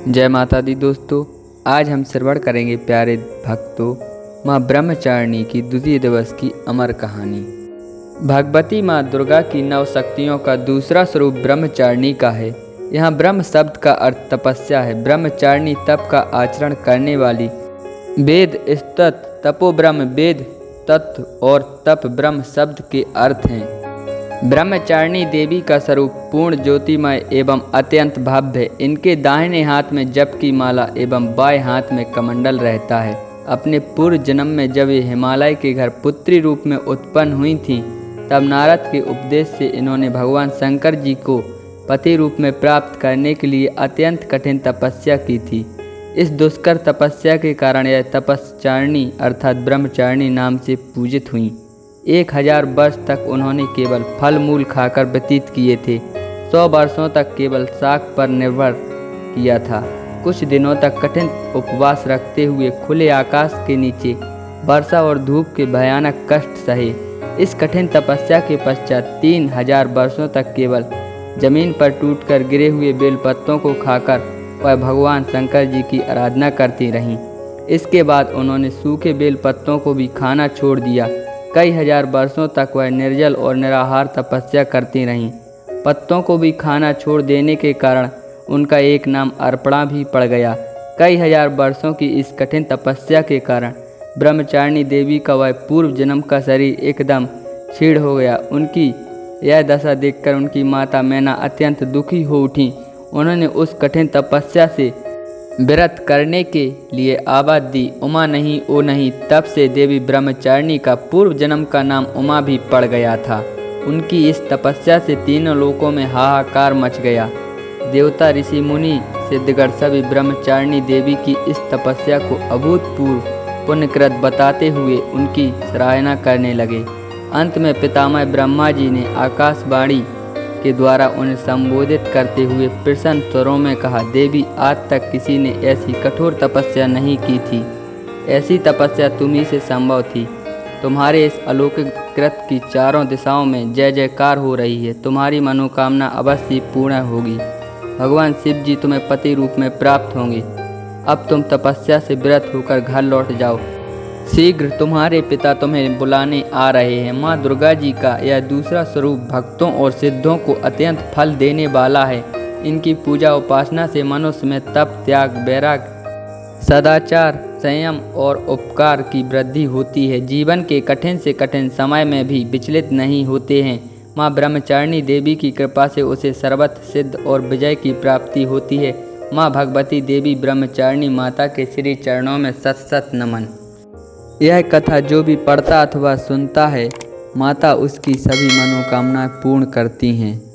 जय माता दी दोस्तों, आज हम श्रवण करेंगे प्यारे भक्तों माँ ब्रह्मचारिणी की द्वितीय दिवस की अमर कहानी। भगवती माँ दुर्गा की नव शक्तियों का दूसरा स्वरूप ब्रह्मचारिणी का है। यहाँ ब्रह्म शब्द का अर्थ तपस्या है। ब्रह्मचारिणी तप का आचरण करने वाली। वेद स्तत तपो ब्रह्म, वेद तत्व और तप ब्रह्म शब्द के अर्थ हैं। ब्रह्मचारिणी देवी का स्वरूप पूर्ण ज्योतिमय एवं अत्यंत भव्य है। इनके दाहिने हाथ में जप की माला एवं बाएं हाथ में कमंडल रहता है। अपने पूर्व जन्म में जब ये हिमालय के घर पुत्री रूप में उत्पन्न हुई थीं, तब नारद के उपदेश से इन्होंने भगवान शंकर जी को पति रूप में प्राप्त करने के लिए अत्यंत कठिन तपस्या की थी। इस दुष्कर तपस्या के कारण यह तपस्चारिणी अर्थात ब्रह्मचारिणी नाम से पूजित हुई। 1000 वर्ष तक उन्होंने केवल फल मूल खाकर व्यतीत किए थे। 100 वर्षों तक केवल शाक पर निर्भर किया था। कुछ दिनों तक कठिन उपवास रखते हुए खुले आकाश के नीचे वर्षा और धूप के भयानक कष्ट सहे। इस कठिन तपस्या के पश्चात 3000 वर्षों तक केवल जमीन पर टूटकर गिरे हुए बेलपत्तों को खाकर वह भगवान शंकर जी की आराधना करती रहीं। इसके बाद उन्होंने सूखे बेलपत्तों को भी खाना छोड़ दिया। कई हजार वर्षों तक वह निर्जल और निराहार तपस्या करती रहीं। पत्तों को भी खाना छोड़ देने के कारण उनका एक नाम अर्पणा भी पड़ गया। कई हजार वर्षों की इस कठिन तपस्या के कारण ब्रह्मचारिणी देवी का वह पूर्व जन्म का शरीर एकदम क्षीण हो गया। उनकी यह दशा देखकर उनकी माता मैना अत्यंत दुखी हो उठी। उन्होंने उस कठिन तपस्या से व्रत करने के लिए आवाज दी, उमा नहीं ओ नहीं। तब से देवी ब्रह्मचारिणी का पूर्व जन्म का नाम उमा भी पड़ गया था। उनकी इस तपस्या से तीनों लोकों में हाहाकार मच गया। देवता, ऋषि, मुनि, सिद्धगण सभी ब्रह्मचारिणी देवी की इस तपस्या को अभूतपूर्व पुण्यकृत बताते हुए उनकी सराहना करने लगे। अंत में पितामह ब्रह्मा जी ने आकाशवाणी के द्वारा उन्हें संबोधित करते हुए प्रसन्न स्वरों में कहा, देवी, आज तक किसी ने ऐसी कठोर तपस्या नहीं की थी। ऐसी तपस्या तुम्ही से संभव थी। तुम्हारे इस अलौकिक कृत की चारों दिशाओं में जय जयकार हो रही है। तुम्हारी मनोकामना अवश्य पूर्ण होगी। भगवान शिव जी तुम्हें पति रूप में प्राप्त होंगे। अब तुम तपस्या से विरत होकर घर लौट जाओ। शीघ्र तुम्हारे पिता तुम्हें बुलाने आ रहे हैं। माँ दुर्गा जी का यह दूसरा स्वरूप भक्तों और सिद्धों को अत्यंत फल देने वाला है। इनकी पूजा उपासना से मनुष्य में तप, त्याग, वैराग, सदाचार, संयम और उपकार की वृद्धि होती है। जीवन के कठिन से कठिन समय में भी विचलित नहीं होते हैं। माँ ब्रह्मचारिणी देवी की कृपा से उसे सर्वत्र सिद्ध और विजय की प्राप्ति होती है। माँ भगवती देवी ब्रह्मचारिणी माता के श्री चरणों में शत शत नमन। यह कथा जो भी पढ़ता अथवा सुनता है, माता उसकी सभी मनोकामनाएं पूर्ण करती हैं।